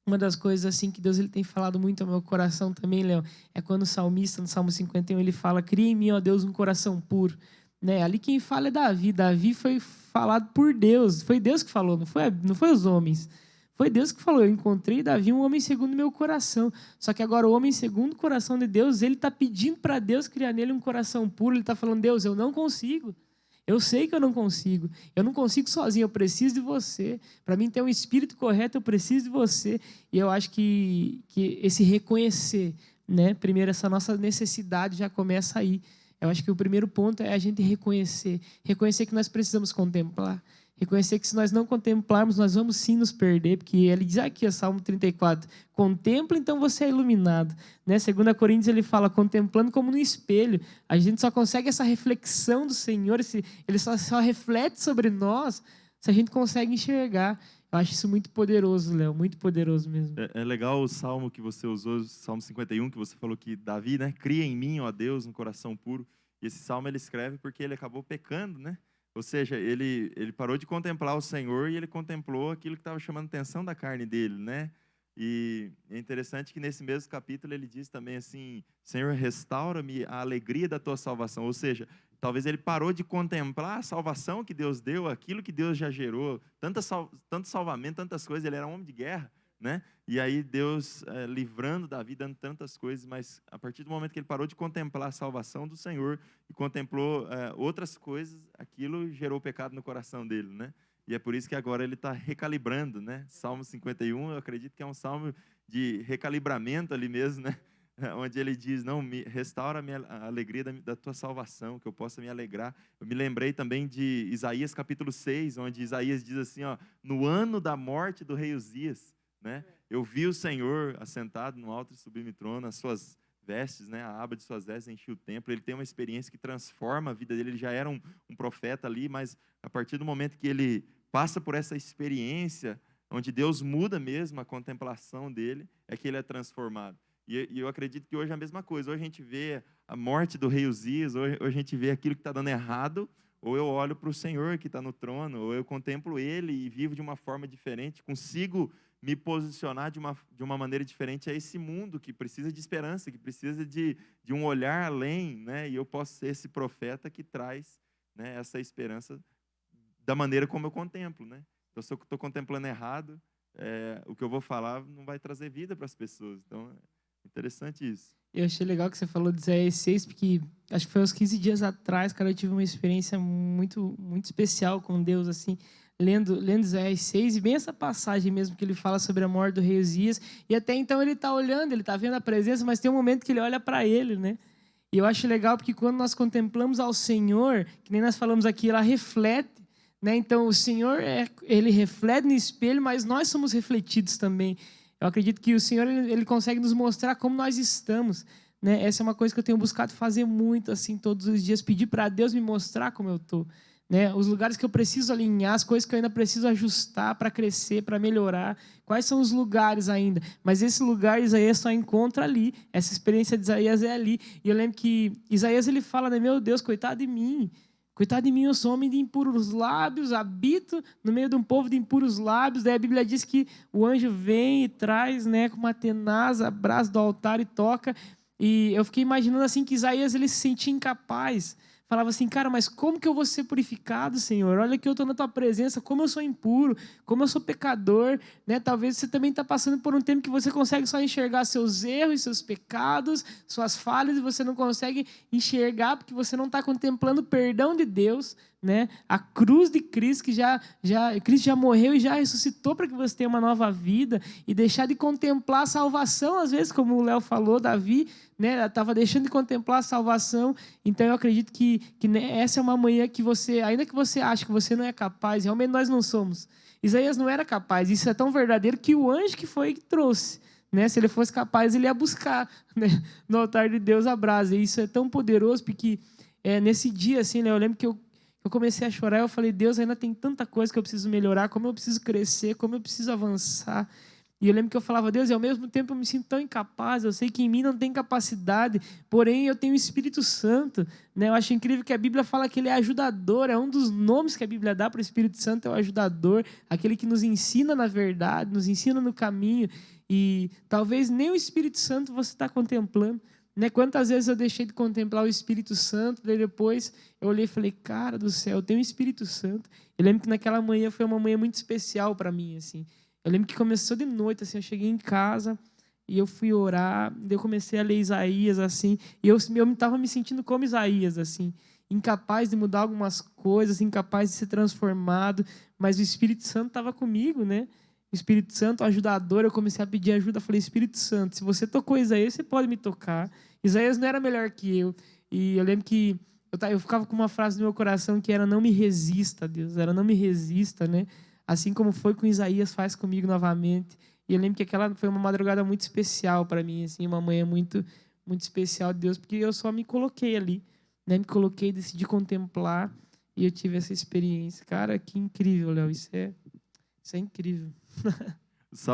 [SPEAKER 1] uma das coisas assim que Deus ele tem falado muito ao meu coração também, Léo, é quando o salmista no Salmo 51 ele fala: cria em mim, ó Deus, um coração puro, né? Ali quem fala é Davi. Davi foi falado por Deus, foi Deus que falou, não foi os homens. Foi Deus que falou, eu encontrei Davi, um homem segundo o meu coração. Só que agora o homem segundo o coração de Deus, ele está pedindo para Deus criar nele um coração puro. Ele está falando, Deus, eu não consigo. Eu sei que eu não consigo. Eu não consigo sozinho, eu preciso de você. Para mim ter um espírito correto, eu preciso de você. E eu acho que esse reconhecer, né? Primeiro, essa nossa necessidade já começa aí. Eu acho que o primeiro ponto é a gente reconhecer que nós precisamos contemplar. Reconhecer que se nós não contemplarmos, nós vamos sim nos perder, porque ele diz aqui, Salmo 34, contempla, então você é iluminado. Né? 2 Coríntios, ele fala, contemplando como no espelho. A gente só consegue essa reflexão do Senhor, ele só reflete sobre nós se a gente consegue enxergar. Eu acho isso muito poderoso, Léo, muito poderoso mesmo.
[SPEAKER 2] É legal o salmo que você usou, o Salmo 51, que você falou que Davi, né, cria em mim, ó Deus, um coração puro. E esse salmo ele escreve porque ele acabou pecando, né? Ou seja, ele parou de contemplar o Senhor e ele contemplou aquilo que estava chamando a atenção da carne dele, né? E é interessante que nesse mesmo capítulo ele diz também assim: Senhor, restaura-me a alegria da tua salvação. Ou seja, talvez ele parou de contemplar a salvação que Deus deu, aquilo que Deus já gerou, tanto salvamento, tantas coisas. Ele era um homem de guerra, né? E aí Deus livrando Davi, dando tantas coisas, mas a partir do momento que ele parou de contemplar a salvação do Senhor e contemplou outras coisas, aquilo gerou pecado no coração dele, né? E é por isso que agora ele está recalibrando, né? Salmo 51, eu acredito que é um salmo de recalibramento ali mesmo, né? Onde ele diz, não, restaura a alegria da tua salvação, que eu possa me alegrar. Eu me lembrei também de Isaías capítulo 6, onde Isaías diz assim, ó, no ano da morte do rei Uzias, né? Eu vi o Senhor assentado no alto e sublime trono, as suas vestes, né? A aba de suas vestes enchia o templo. Ele tem uma experiência que transforma a vida dele. Ele já era um profeta ali, mas a partir do momento que ele passa por essa experiência, onde Deus muda mesmo a contemplação dele, é que ele é transformado. E eu acredito que hoje é a mesma coisa. Hoje a gente vê a morte do rei Uzias, hoje a gente vê aquilo que está dando errado, ou eu olho para o Senhor que está no trono, ou eu contemplo Ele e vivo de uma forma diferente, consigo me posicionar de uma maneira diferente a esse mundo que precisa de esperança, que precisa de um olhar além, né? E eu posso ser esse profeta que traz, né, essa esperança da maneira como eu contemplo, né? Então, se eu estou contemplando errado, o que eu vou falar não vai trazer vida para as pessoas. Então, é interessante isso.
[SPEAKER 1] Eu achei legal que você falou de Isaías 6, porque acho que foi uns 15 dias atrás, cara, eu tive uma experiência muito, muito especial com Deus, assim, lendo Isaías 6, e bem essa passagem mesmo que ele fala sobre a morte do rei Uzias, e até então ele está olhando, ele está vendo a presença, mas tem um momento que ele olha para ele, né? E eu acho legal porque quando nós contemplamos ao Senhor, que nem nós falamos aqui, ela reflete, né? Então o Senhor, ele reflete no espelho, mas nós somos refletidos também. Eu acredito que o Senhor ele consegue nos mostrar como nós estamos, né? Essa é uma coisa que eu tenho buscado fazer muito, assim, todos os dias, pedir para Deus me mostrar como eu estou, né? Os lugares que eu preciso alinhar, as coisas que eu ainda preciso ajustar para crescer, para melhorar. Quais são os lugares ainda? Mas esse lugar Isaías só encontra ali. Essa experiência de Isaías é ali. E eu lembro que Isaías ele fala, né? Meu Deus, coitado de mim. Coitado de mim, eu sou homem de impuros lábios, habito no meio de um povo de impuros lábios. Daí a Bíblia diz que o anjo vem e traz, né, com uma tenaz, abraça do altar e toca. E eu fiquei imaginando assim que Isaías ele se sentia incapaz. Falava assim, cara, mas como que eu vou ser purificado, Senhor? Olha que eu estou na tua presença, como eu sou impuro, como eu sou pecador, né? Talvez você também está passando por um tempo que você consegue só enxergar seus erros, seus pecados, suas falhas, e você não consegue enxergar porque você não está contemplando o perdão de Deus, né? A cruz de Cristo, que Cristo já morreu e já ressuscitou para que você tenha uma nova vida, e deixar de contemplar a salvação, às vezes, como o Léo falou, Davi, né, estava deixando de contemplar a salvação. Então eu acredito que essa é uma manhã que você, ainda que você ache que você não é capaz, realmente nós não somos. Isaías não era capaz, isso é tão verdadeiro que o anjo que foi que trouxe, né? Se ele fosse capaz, ele ia buscar, né, no altar de Deus a brasa. E isso é tão poderoso, porque nesse dia, assim, né, eu lembro que eu comecei a chorar, eu falei, Deus, ainda tem tanta coisa que eu preciso melhorar, como eu preciso crescer, como eu preciso avançar. E eu lembro que eu falava, Deus, e ao mesmo tempo eu me sinto tão incapaz, eu sei que em mim não tem capacidade, porém eu tenho o Espírito Santo, né? Eu acho incrível que a Bíblia fala que ele é ajudador, é um dos nomes que a Bíblia dá para o Espírito Santo, é o ajudador, aquele que nos ensina na verdade, nos ensina no caminho, e talvez nem o Espírito Santo você está contemplando, né? Quantas vezes eu deixei de contemplar o Espírito Santo, daí depois eu olhei e falei, cara do céu, eu tenho o Espírito Santo. Eu lembro que naquela manhã foi uma manhã muito especial para mim, assim. Eu lembro que começou de noite, assim, eu cheguei em casa e eu fui orar, daí eu comecei a ler Isaías, assim, e eu estava me sentindo como Isaías, assim, incapaz de mudar algumas coisas, incapaz de ser transformado, mas o Espírito Santo estava comigo, né? O Espírito Santo, o ajudador, eu comecei a pedir ajuda, falei, Espírito Santo, se você tocou Isaías, você pode me tocar. Isaías não era melhor que eu, e eu lembro que eu ficava com uma frase no meu coração que era, não me resista, Deus, era não me resista, né? Assim como foi com Isaías, faz comigo novamente. E eu lembro que aquela foi uma madrugada muito especial para mim, assim, uma manhã muito, muito especial de Deus, porque eu só me coloquei ali, né? Me coloquei, decidi contemplar. E eu tive essa experiência. Cara, que incrível, Léo. Isso é incrível.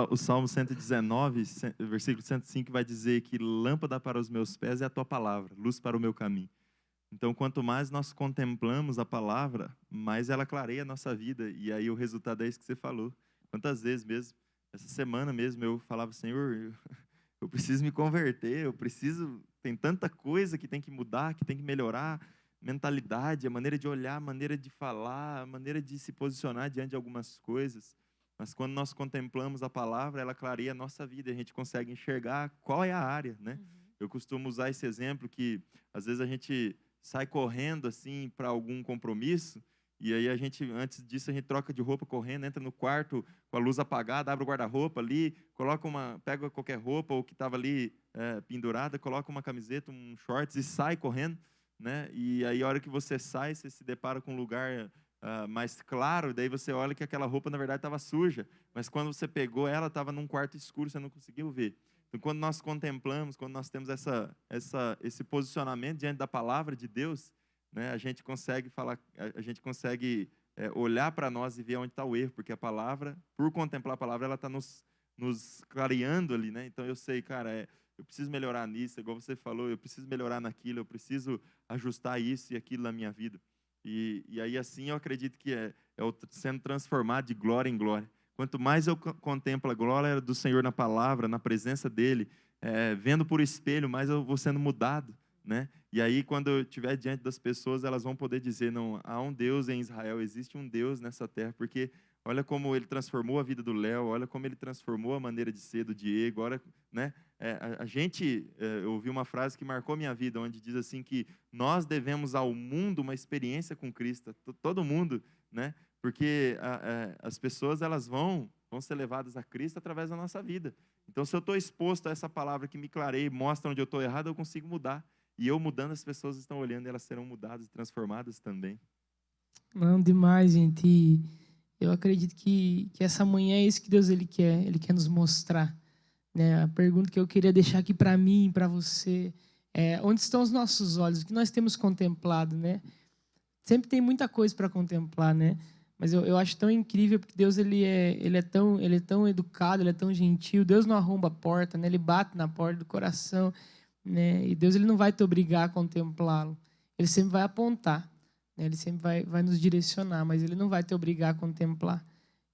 [SPEAKER 2] O Salmo 119, versículo 105, vai dizer que lâmpada para os meus pés é a tua palavra, luz para o meu caminho. Então, quanto mais nós contemplamos a palavra, mais ela clareia a nossa vida. E aí o resultado é isso que você falou. Quantas vezes mesmo, essa semana mesmo, eu falava, Senhor, eu preciso me converter, tem tanta coisa que tem que mudar, que tem que melhorar, mentalidade, a maneira de olhar, a maneira de falar, a maneira de se posicionar diante de algumas coisas. Mas quando nós contemplamos a palavra, ela clareia a nossa vida, a gente consegue enxergar qual é a área, né? Eu costumo usar esse exemplo que, às vezes, a gente sai correndo, assim, para algum compromisso, e aí antes disso, a gente troca de roupa correndo, entra no quarto com a luz apagada, abre o guarda-roupa ali, pega qualquer roupa, ou que estava ali pendurada, coloca uma camiseta, um shorts e sai correndo, né? E aí, a hora que você sai, você se depara com um lugar mais claro, daí você olha que aquela roupa, na verdade, estava suja, mas quando você pegou ela, estava num quarto escuro, você não conseguiu ver. Então, quando nós contemplamos, quando nós temos esse posicionamento diante da palavra de Deus, né, a gente consegue olhar para nós e ver onde está o erro, porque a palavra, por contemplar a palavra, ela está nos clareando ali, né? Então eu sei, cara, eu preciso melhorar nisso, igual você falou, eu preciso melhorar naquilo, eu preciso ajustar isso e aquilo na minha vida. E aí assim eu acredito que eu sendo transformado de glória em glória. Quanto mais eu contemplo a glória do Senhor na palavra, na presença dEle, vendo por espelho, mais eu vou sendo mudado, né? E aí, quando eu estiver diante das pessoas, elas vão poder dizer, não, há um Deus em Israel, existe um Deus nessa terra, porque olha como Ele transformou a vida do Léo, olha como Ele transformou a maneira de ser do Diego, olha, né? Eu ouvi uma frase que marcou minha vida, onde diz assim que nós devemos ao mundo uma experiência com Cristo, todo mundo, né? Porque as pessoas elas vão ser levadas a Cristo através da nossa vida. Então, se eu estou exposto a essa palavra que me clareia e mostra onde eu estou errado, eu consigo mudar. E eu mudando, as pessoas estão olhando e elas serão mudadas e transformadas também.
[SPEAKER 1] Não, demais, gente. E eu acredito que essa manhã é isso que Deus ele quer nos mostrar. Né? A pergunta que eu queria deixar aqui para mim, para você, é onde estão os nossos olhos? O que nós temos contemplado, né? Sempre tem muita coisa para contemplar, né? Mas eu acho tão incrível porque Deus ele é tão educado, ele é tão gentil. Deus não arromba a porta, né? Ele bate na porta do coração, né? E Deus ele não vai te obrigar a contemplá-lo. Ele sempre vai apontar, né? Ele sempre vai nos direcionar, mas ele não vai te obrigar a contemplar.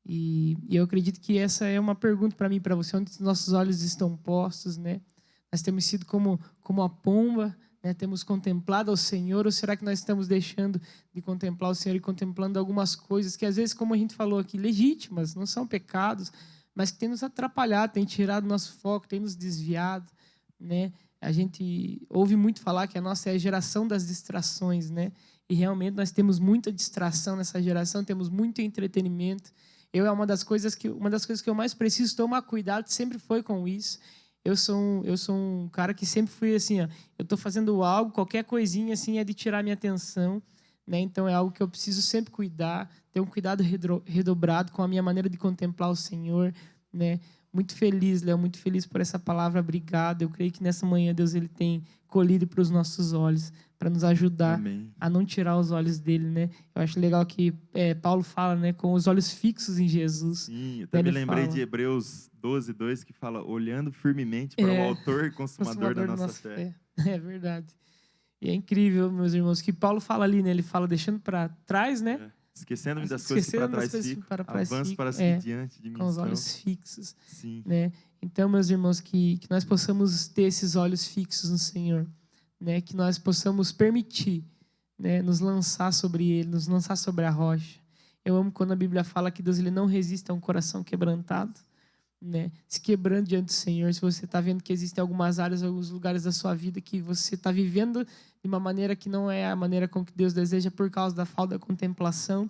[SPEAKER 1] E eu acredito que essa é uma pergunta para mim, para você, onde os nossos olhos estão postos, né? Nós temos sido como a pomba, né? Temos contemplado ao Senhor, ou será que nós estamos deixando de contemplar o Senhor e contemplando algumas coisas que, às vezes, como a gente falou aqui, legítimas, não são pecados, mas que têm nos atrapalhado, têm tirado nosso foco, têm nos desviado, né? A gente ouve muito falar que a nossa é a geração das distrações, né? E realmente nós temos muita distração nessa geração, temos muito entretenimento. Uma das coisas que eu mais preciso tomar cuidado sempre foi com isso. Eu sou um cara que sempre fui assim, ó, eu estou fazendo algo, qualquer coisinha assim é de tirar minha atenção, né? Então é algo que eu preciso sempre cuidar, ter um cuidado redobrado com a minha maneira de contemplar o Senhor, né? Muito feliz, Léo, muito feliz por essa palavra, obrigado. Eu creio que nessa manhã Deus ele tem colhido para os nossos olhos, para nos ajudar
[SPEAKER 2] Amém.
[SPEAKER 1] a não tirar os olhos dele, né? Eu acho legal que Paulo fala, né, com os olhos fixos em Jesus.
[SPEAKER 2] Sim, eu até me lembrei de Hebreus 12:2, que fala, olhando firmemente para o autor e consumador da nossa fé.
[SPEAKER 1] É verdade. E é incrível, meus irmãos, que Paulo fala ali, né? Ele fala deixando para trás, né?
[SPEAKER 2] Esquecendo-me das coisas que para trás ficam, avanço para seguir diante de mim.
[SPEAKER 1] Com os olhos fixos.
[SPEAKER 2] Sim.
[SPEAKER 1] Né? Então, meus irmãos, que nós possamos ter esses olhos fixos no Senhor, né? Que nós possamos permitir, né? Nos lançar sobre Ele, nos lançar sobre a rocha. Eu amo quando a Bíblia fala que Deus ele não resiste a um coração quebrantado, né? Se quebrando diante do Senhor. Se você está vendo que existem algumas áreas, alguns lugares da sua vida que você está vivendo de uma maneira que não é a maneira com que Deus deseja por causa da falta da contemplação,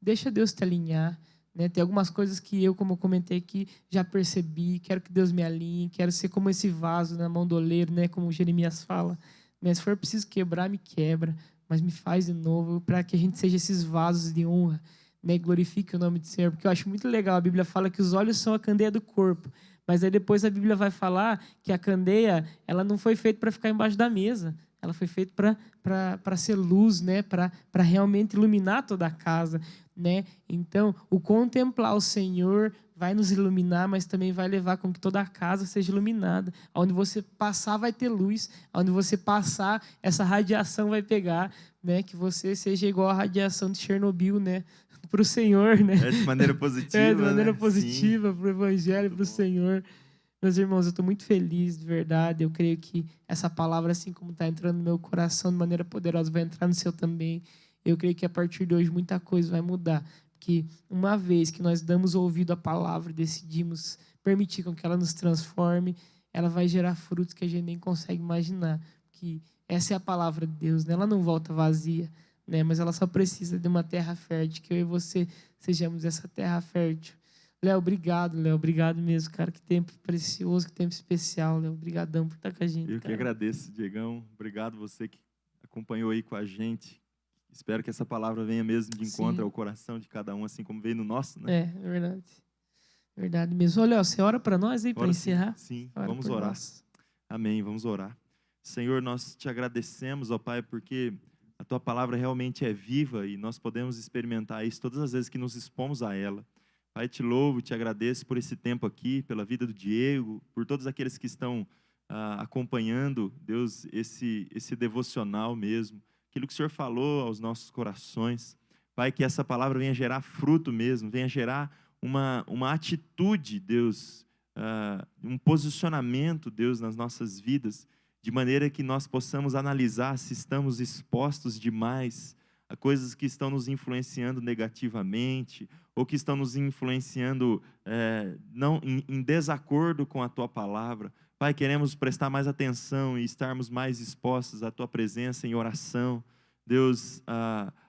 [SPEAKER 1] deixa Deus te alinhar, né? Tem algumas coisas que eu, como eu comentei aqui, já percebi, quero que Deus me alinhe, quero ser como esse vaso na mão do oleiro, né? Como Jeremias fala, né? Se for preciso quebrar, me quebra, mas me faz de novo, para que a gente seja esses vasos de honra, né? Glorifique o nome do Senhor, porque eu acho muito legal, a Bíblia fala que os olhos são a candeia do corpo, mas aí depois a Bíblia vai falar que a candeia, ela não foi feita para ficar embaixo da mesa, Ela foi feita para ser luz, né? Para realmente iluminar toda a casa, né? Então, o contemplar o Senhor vai nos iluminar, mas também vai levar com que toda a casa seja iluminada. Onde você passar vai ter luz, onde você passar essa radiação vai pegar, né? Que você seja igual a radiação de Chernobyl, né? Para o Senhor, né?
[SPEAKER 2] De maneira positiva,
[SPEAKER 1] de maneira
[SPEAKER 2] né?
[SPEAKER 1] positiva, para o Evangelho, para o Senhor. Meus irmãos, eu estou muito feliz, de verdade. Eu creio que essa palavra, assim como está entrando no meu coração de maneira poderosa, vai entrar no seu também. Eu creio que a partir de hoje muita coisa vai mudar. Porque uma vez que nós damos ouvido à palavra e decidimos permitir com que ela nos transforme, ela vai gerar frutos que a gente nem consegue imaginar. Porque essa é a palavra de Deus, né? Ela não volta vazia, né? Mas ela só precisa de uma terra fértil, que eu e você sejamos essa terra fértil. Léo, obrigado, Léo. Obrigado mesmo, cara. Que tempo precioso, que tempo especial, Léo. Obrigadão por estar com a gente,
[SPEAKER 2] Eu que agradeço, Diegão. Obrigado você que acompanhou aí com a gente. Espero que essa palavra venha mesmo de encontro ao coração de cada um, assim como veio no nosso, né?
[SPEAKER 1] É verdade. Verdade mesmo. Ô, Léo, você ora para nós aí, para encerrar?
[SPEAKER 2] Sim, vamos orar. Nós. Amém, vamos orar. Senhor, nós te agradecemos, ó Pai, porque a Tua palavra realmente é viva e nós podemos experimentar isso todas as vezes que nos expomos a ela. Pai, te louvo, te agradeço por esse tempo aqui, pela vida do Diego, por todos aqueles que estão acompanhando, Deus, esse devocional mesmo, aquilo que o Senhor falou aos nossos corações. Pai, que essa palavra venha gerar fruto mesmo, venha gerar uma atitude, Deus, um posicionamento, Deus, nas nossas vidas, de maneira que nós possamos analisar se estamos expostos demais a coisas que estão nos influenciando negativamente, ou que estão nos influenciando em desacordo com a Tua palavra. Pai, queremos prestar mais atenção e estarmos mais expostos à Tua presença em oração. Deus,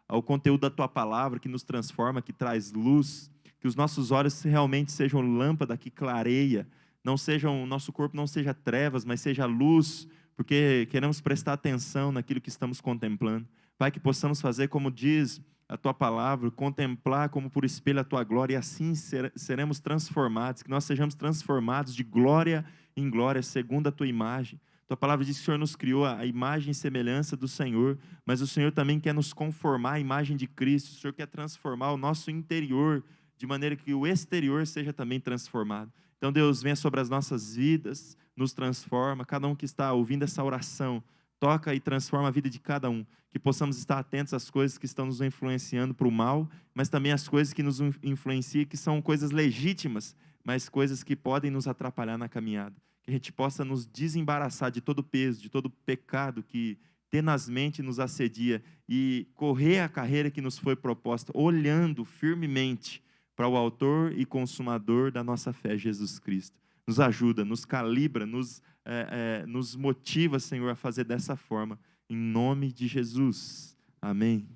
[SPEAKER 2] ao conteúdo da Tua palavra que nos transforma, que traz luz, que os nossos olhos realmente sejam lâmpada que clareia, o nosso corpo não seja trevas, mas seja luz, porque queremos prestar atenção naquilo que estamos contemplando. Pai, que possamos fazer como diz a Tua palavra, contemplar como por espelho a Tua glória, e assim seremos transformados, que nós sejamos transformados de glória em glória, segundo a Tua imagem. Tua palavra diz que o Senhor nos criou a imagem e semelhança do Senhor, mas o Senhor também quer nos conformar à imagem de Cristo. O Senhor quer transformar o nosso interior, de maneira que o exterior seja também transformado. Então, Deus, venha sobre as nossas vidas, nos transforma. Cada um que está ouvindo essa oração, toca e transforma a vida de cada um. Que possamos estar atentos às coisas que estão nos influenciando para o mal, mas também às coisas que nos influenciam, que são coisas legítimas, mas coisas que podem nos atrapalhar na caminhada. Que a gente possa nos desembaraçar de todo o peso, de todo o pecado que tenazmente nos assedia e correr a carreira que nos foi proposta, olhando firmemente para o autor e consumador da nossa fé, Jesus Cristo. Nos ajuda, nos calibra, nos motiva, Senhor, a fazer dessa forma. Em nome de Jesus. Amém.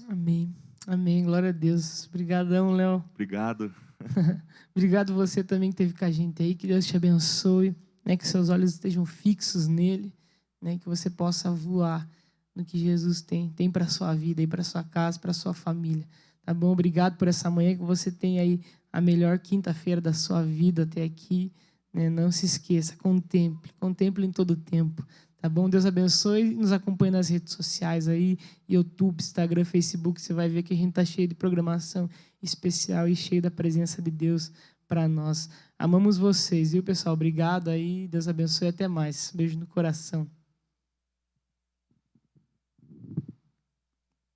[SPEAKER 1] Amém. Amém. Glória a Deus. Obrigadão, Léo.
[SPEAKER 2] Obrigado.
[SPEAKER 1] Obrigado você também que esteve com a gente aí. Que Deus te abençoe, né? Que seus olhos estejam fixos nele, né? Que você possa voar no que Jesus tem para a sua vida e para a sua casa, para a sua família. Tá bom? Obrigado por essa manhã, que você tenha aí a melhor quinta-feira da sua vida até aqui. Né? Não se esqueça, contemple em todo o tempo. Tá bom? Deus abençoe. Nos acompanhe nas redes sociais aí, YouTube, Instagram, Facebook. Você vai ver que a gente está cheio de programação especial e cheio da presença de Deus para nós. Amamos vocês, viu, pessoal? Obrigado aí. Deus abençoe. Até mais. Beijo no coração.